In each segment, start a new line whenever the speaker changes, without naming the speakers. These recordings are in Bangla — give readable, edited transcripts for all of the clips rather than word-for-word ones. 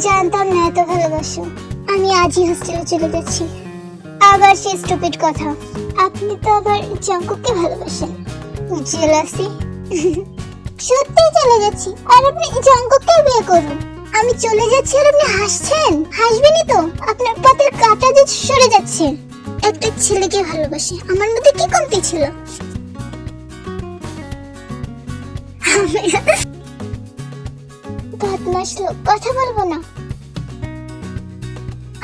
জানতাম না এত ভালোবাসো। আমি আজই হোস্টেলে চলে যাচ্ছি। আবার সেই স্টুপিড কথা, আপনি তো আবার জাঙ্কুককে ভালোবাসেন। জেলাসি। সত্যি চলে যাচ্ছি আর আপনি জাঙ্কুককে বিয়ে করুন। আমি চলে যাচ্ছি আর আপনি হাসছেন? হাসবেনই তো, আপনার পথের কাঁটা যে সরে যাচ্ছে। একটা ছেলেকে ভালোবাসে, আমার মধ্যে কি কমতি ছিল? বদমাশ লোক, কথা বলবো না।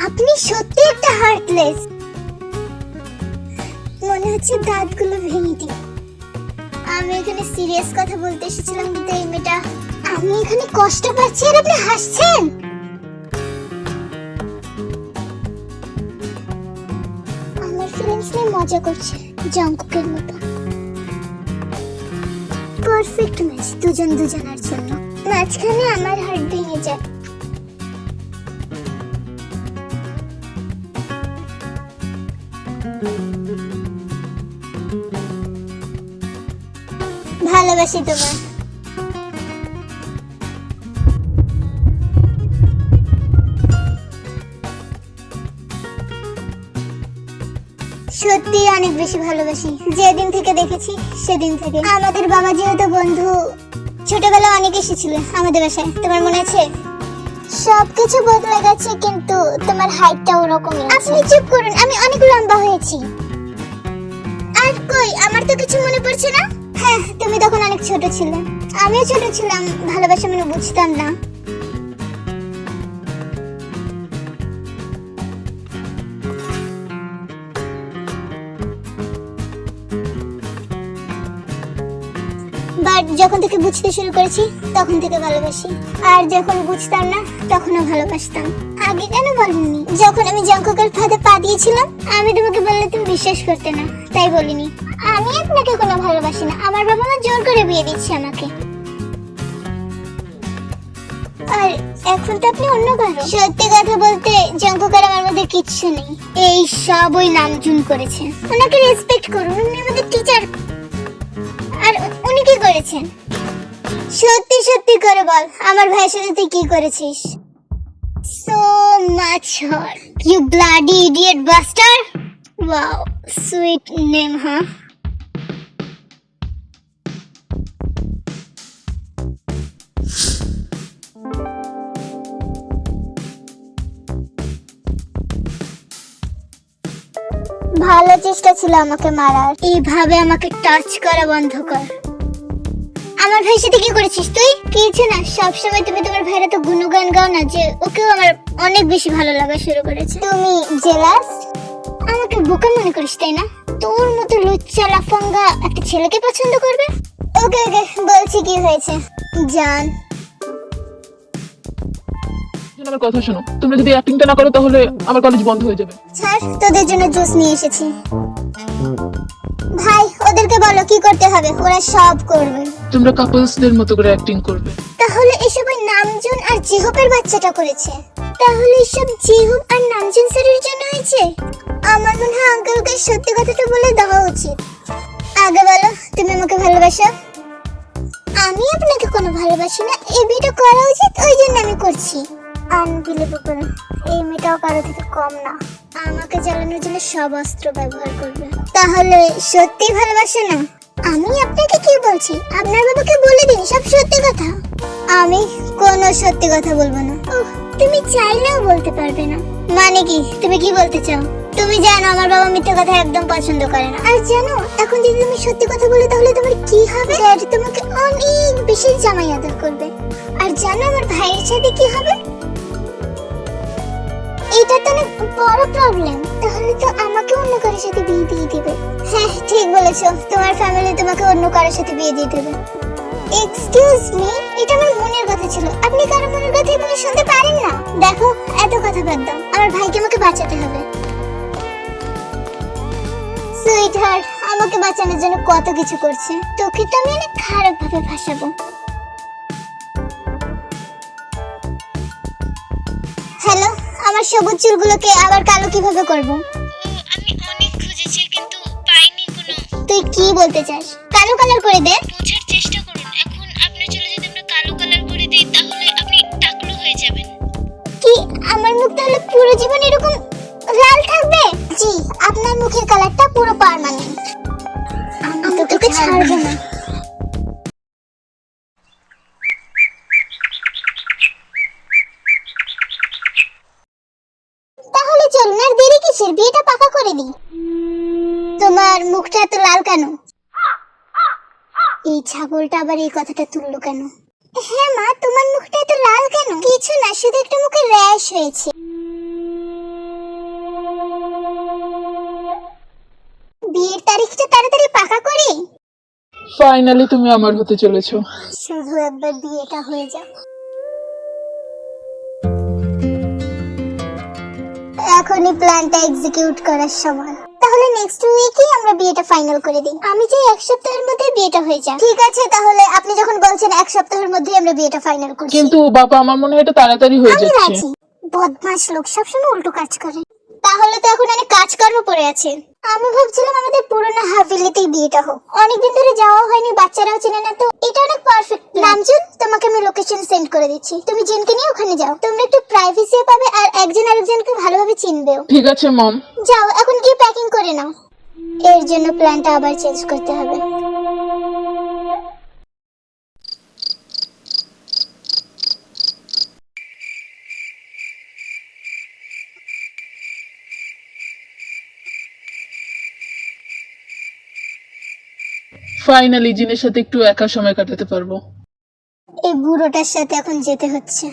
আপনি সত্যি একটা হার্টলেস। মনে হচ্ছে দাঁতগুলো ভেঙে দিই। আমি এখানে সিরিয়াস কথা বলতে এসেছিলাম, কিন্তু এই মেয়েটা। আমি এখানে কষ্ট পাচ্ছি আর আপনি হাসছেন। আমার ফিলিংস নিয়ে মজা করছে জাঙ্কুকের মতো। পারফেক্ট ম্যাচ দুজন দুজনের জন্য। মাঝখানে আমার হার্ট ভেঙে যায়। ভালোবাসি তোমায়। সত্যি অনেক বেশি ভালোবাসি। যেদিন থেকে দেখেছি সেদিন থেকে। আমাদের বাবা যেহেতু বন্ধু, ছোটবেলা অনেক এসেছিল আমাদের বাসায়, তোমার মনে আছে? সবকিছু বদলে গেছে, কিন্তু তোমার হাইটটা ওরকমই। আপনি চুপ করুন, আমি অনেক লম্বা হয়েছি। আর কই, আমার তো কিছু মনে পড়ছে না। হ্যাঁ, তুমি তখন অনেক ছোট ছিলে, আমিও ছোট ছিলাম। ভালোবাসা মানে বুঝতাম না। বাট যখন থেকে বুঝতে শুরু করেছি তখন থেকে ভালোবাসি। আর যখন বুঝতাম না তখনও ভালোবাসতাম। আগে কেন বলিনি? যখন আমি জাঙ্কুকের ফাঁদে পা দিয়েছিলাম, আমি তোমাকে বললে তুমি বিশ্বাস করতে না, তাই বলিনি। আমি আপনাকে কোনো ভালোবাসি না, আমার বাবা মা জোর করে বিয়ে দিচ্ছে আমাকে। আর এখন তো আপনি অন্য কারো। সত্যি কথা বলতে জাঙ্কুক আর আমার মধ্যে কিচ্ছু নেই। এই সব ওই নামজুন করেছে। ওনাকে রেসপেক্ট করুন, উনি আমাদের টিচার। আর উনি কি করেছেন? সত্যি সত্যি করে বল, আমার ভাইয়ের সাথে তুই কি করেছিস? So much hurt, you bloody idiot bastard! Wow, sweet name, huh? ভালো চেষ্টা ছিল আমাকে মারার। এইভাবে আমাকে টাচ করা বন্ধ কর। আমার ভাইয়ের সাথে কি করেছিস তুই? কিছু না, সবসময় তুমি তোমার ভাইয়ের তো গুণগান গাও না যে ওকেও আমার অনেক বেশি ভালো লাগা শুরু করেছে। তুমি জেলাস? আমাকে বোকা মনে করিস তাই না? তোর মতো লুচ্চা লাফাঙ্গা একটা ছেলেকে পছন্দ করবে? ওকে ওকে, বলছি কি হয়েছে। জান,
আমার কথা শোনো, তোমরা যদি অ্যাক্টিংটা না করো তাহলে আমার কলেজ বন্ধ হয়ে যাবে।
ছাড়, তোদের জন্য জুস নিয়ে এসেছি। ভাই, ওদেরকে বলো কি করতে হবে, ওরা সব করবে।
তোমরা কাপলসদের মতো করে অ্যাক্টিং করবে।
তাহলে এসব ওই নামজুন আর জিহুপের বাচ্চাটা করেছে। তাহলে এসব জিহুপ আর নামজুন স্যারের জন্য হয়েছে। আমার মনে হয় আঙ্কেলকে সত্যি কথাটা বলে দেওয়া উচিত। আগে বলো, তুমি আমাকে ভালোবাসো? আমি আপনাকে কোনো ভালোবাসি না। এই বিয়েটা করা উচিত, ওই জন্য আমি করছি। আনবিলিভেবল, এই মেয়েটাও কারো থেকে কম না। আমাকে জ্বালানোর জন্য সব অস্ত্র ব্যবহার করবে। তাহলে সত্যি ভালোবাসে না? আমি আপনাকে কি বলছি, আপনার বাবাকে বলে দিন সব সত্যি কথা। আমি কোনো সত্যি কথা বলবো না। তুমি চাইলেও বলতে পারবে না। মানে কি, তুমি কি বলতে চাও? তুমি জানো আমার বাবা মিথ্যে কথা একদম পছন্দ করে না। আর জানো, এখন যদি তুমি সত্যি কথা বলে তাহলে তোমার কি হবে? ড্যাড তোমাকে অনেক বেশি জামাই আদর করবে। আর জানো আমার ভাইয়ের সাথে কি হবে? এটা তো অনেক বড় প্রবলেম। তাহলে তো আমাকে অন্য কারোর সাথে বিয়ে দিয়ে দিবে। হ্যাঁ, ঠিক বলেছো, তোমার ফ্যামিলি তোমাকে অন্য কারোর সাথে বিয়ে দিয়ে দেবে। এক্সকিউজ মি, এটা আমার মনের কথা ছিল। আপনি কারো মনের কথা এভাবে শুনতে পারেন না। দেখো, এত কথা বাদ দাও, আমার ভাইকে আমাকে বাঁচাতে হবে। সুইট হার্ট আমাকে বাঁচানোর জন্য কত কিছু করছে। তোকে তো আমি অনেক খারাপ ভাবে ভাসাবো। হ্যালো, আমার সবুজ চুলগুলোকে আবার কালো কিভাবে করব?
আমি অনেক খুঁজেছি কিন্তু পাইনি কোনো।
তুই কি বলতে চাস? কালো কালার করে দে।
বোঝার চেষ্টা করুন। এখন আপনার চুলে যদি আমরা কালো কালার করে দিই তাহলে আপনি টাকলু হয়ে যাবেন।
মুখ তাহলে পুরো জীবন এরকম লাল থাকবে? জি, আপনার মুখের কালারটা পুরো পার্মানেন্ট। আমি তোকে ছাড়বো না। তাহলে চলুন, আর দেরি কিসের, বিয়েটা পাকা করে দিই। তোমার মুখটা এত লাল কেন? এই ছাগলটা আবার এই কথাটা তুললো কেন? হ্যাঁ মা, তোমার মুখটা এত লাল কেন? কিছু না, শুধু একটা মুখে র্যাশ হয়েছে। বিয়ের তারিখটা তাড়াতাড়ি পাকা করি।
ফাইনালি তুমি আমার হতে চলেছো।
শুধু একবার বিয়েটা হয়ে যাক। এখনই প্ল্যানটা এক্সিকিউট করার সময়। তাহলে নেক্সট উইকেই আমরা বিয়েটা ফাইনাল করে দিই। আমি চাই 1 সপ্তাহের মধ্যে বিয়েটা হয়ে যায়। ঠিক আছে, তাহলে আপনি যখন বলছেন 1 সপ্তাহের মধ্যে আমরা বিয়েটা ফাইনাল করছি।
কিন্তু বাবা, আমার মনে হয় এটা তাড়াতাড়ি হয়ে
আমি
যাচ্ছে।
রাজি। বদমাশ লোক সবসময় উল্টো কাজ করে। তাহলে তো এখন অনেক কাজকর্ম পড়ে আছে। আমি ভাবছিলাম আমাদের পুরোনো হাভেলিতেই বিয়েটা হোক। অনেকদিন ধরে যাওয়া হয়নি, বাচ্চারাও চেনে না, তো এটা অনেক পারফেক্ট। নামজুন, তোমাকে আমি লোকেশন সেন্ড করে দিচ্ছি, তুমি জিনকে নিয়ে ওখানে যাও। তোমরা একটু প্রাইভেসিও পাবে আর একজন আরেকজনকে ভালোভাবে চিনবেও।
ঠিক আছে মম।
যাও, এখন গিয়ে প্যাকিং করে নাও। এর জন্য প্ল্যানটা আবার চেঞ্জ করতে হবে।
ফাইনালি জিনের সাথে একটু একা সময় কাটাতে পারবো।
এই বুড়োটার সাথে এখন যেতে হচ্ছে।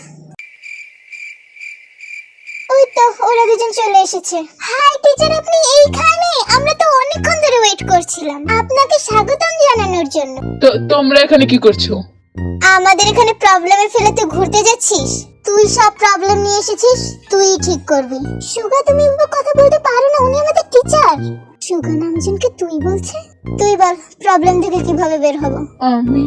ওই তো ওরা দুজন চলে এসেছে। হাই টিচার, আপনি এইখানে? আমরা তো অনেকক্ষণ ধরে ওয়েট করছিলাম আপনাকে স্বাগতম জানানোর জন্য।
তো তোমরা এখানে কি করছো?
আমাদের এখানে প্রবলেমে ফেলে তুই ঘুরতে যাচ্ছিস? তুই সব প্রবলেম নিয়ে এসেছিস, তুই ঠিক করবি। সুগা, তুমি এভাবে কথা বলতে পারো না, উনি আমাদের টিচার। সুগা নামজনকে তুই বলছে? তুই বল, প্রবলেম থেকে কিভাবে বের হব?
আমি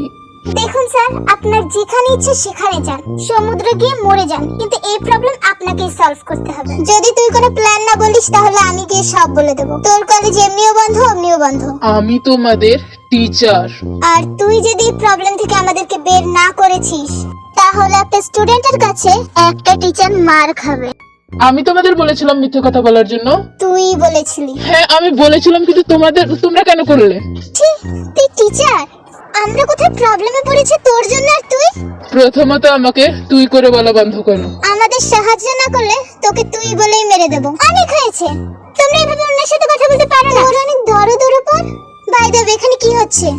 দেখুন স্যার, আপনার যেখানে ইচ্ছে সেখানে যান, সমুদ্রে গিয়ে মরে যান, কিন্তু এই প্রবলেম আপনাকেই সলভ করতে হবে। যদি তুই কোনো প্ল্যান না বলিস তাহলে আমি গিয়ে সব বলে দেবো। তোর কলেজ এমনিও বন্ধ, অমনিও বন্ধ।
আমি তোমাদের টিচার।
আর তুই যদি এই প্রবলেম থেকে আমাদেরকে বের না করেছিস তাহলে একটা স্টুডেন্টের কাছে একটা টিচার মার খাবে।
আমি তোমাদের বলেছিলাম মিথ্যে কথা বলার জন্য।
তুই বলেছিলি।
হ্যাঁ আমি বলেছিলাম, কিন্তু তোমরা কেন করলে?
ছি, তুই টিচার? আমরা কোথায় প্রবলেমে পড়েছি তোর জন্য, আর তুই?
প্রথমত আমাকে তুই করে বলা বন্ধ করো।
আমাদের সাহায্য না করলে তোকে তুই বলেই মেরে দেব। অনেক হয়েছে, তোমরা এভাবে অন্যের সাথে কথা বলতে পারো না। তোর অনেক দরদ ওর উপর। বাই দ্য ওয়ে, এখানে কি হচ্ছে?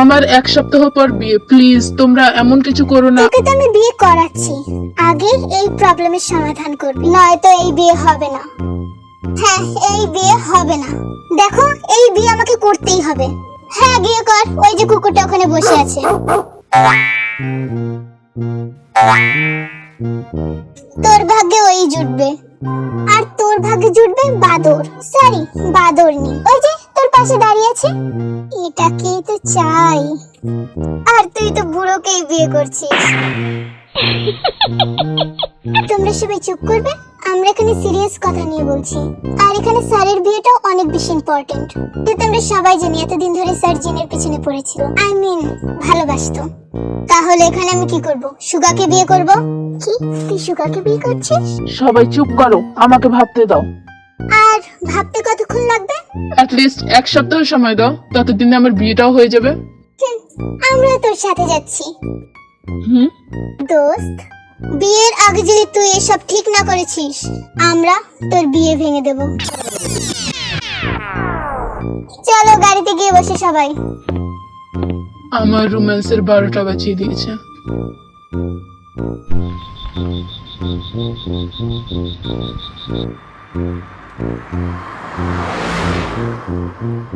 আমার 1 সপ্তাহ পর বিয়ে, প্লিজ তোমরা এমন কিছু করো না।
তোকে তো আমি বিয়ে করাচ্ছি, আগে এই প্রবলেমের সমাধান করবি, নয়তো এই বিয়ে হবে না। হ্যাঁ, এই বিয়ে হবে না। দেখো, এই বিয়ে আমাকে করতেই হবে। হ্যাঁ, গিয়ে কর। ওই যে কুকুরটা ওখানে বসে আছে। তোর ভাগ্যে ওই জুটবে, আর তোর ভাগ্যে জুটবে বাদর। সরি, বাদরনি। ওই যে তোর পাশে দাঁড়িয়ে আছে, এটাকেই তো চাই। আর তুই তো বুড়োকেই বিয়ে করছিস। তোমরা সবাই চুপ করবে, আমরা এখানে সিরিয়াস কথা নিয়ে বলছি। আর এখানে স্যারের বিয়েটাও অনেক বেশি ইম্পর্টেন্ট। কিন্তু আমরা সবাই জানি এতদিন ধরে স্যার জিনের পিছনে পড়েছিল, আই মিন ভালোবাসতো। তাহলে এখানে আমি কি করব? সুগাকে বিয়ে করব? কি, তুই সুগাকে বিয়ে করছিস?
সবাই চুপ করো, আমাকে ভাবতে দাও।
আর ভাবতে কতক্ষণ লাগবে?
লিস্ট 1 সপ্তাহ সময় দাও, ততদিনে আমার বিয়েটাও হয়ে যাবে।
আমরা তোর সাথে যাচ্ছি।
হুম,
দোস্ত, বিয়ের আগে যদি তুই এসব ঠিক না করেছিস, আমরা তোর বিয়ে ভেঙে দেব। চলো গাড়িতে গিয়ে বসে সবাই।
আমার রোম্যান্সের 12টা বাজিয়ে দিয়েছে।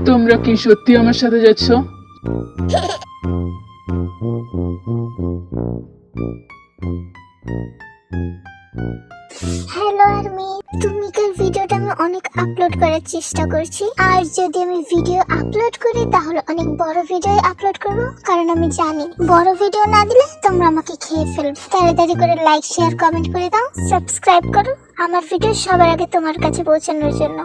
তোমরা কি সত্যি আমার সাথে যাচ্ছ?
হ্যালো আর্মি, তুমি কাল ভিডিওটা আমি অনেক আপলোড করার চেষ্টা করছি। আর যদি আমি ভিডিও আপলোড করি তাহলে অনেক বড় ভিডিও আপলোড করব, কারণ আমি জানি বড় ভিডিও না দিলে তোমরা আমাকে খেয়ে ফেলবে। তাড়াতাড়ি করে লাইক, শেয়ার, কমেন্ট করে দাও, সাবস্ক্রাইব করো আমার ভিডিও সবার আগে তোমার কাছে পৌঁছানোর জন্য।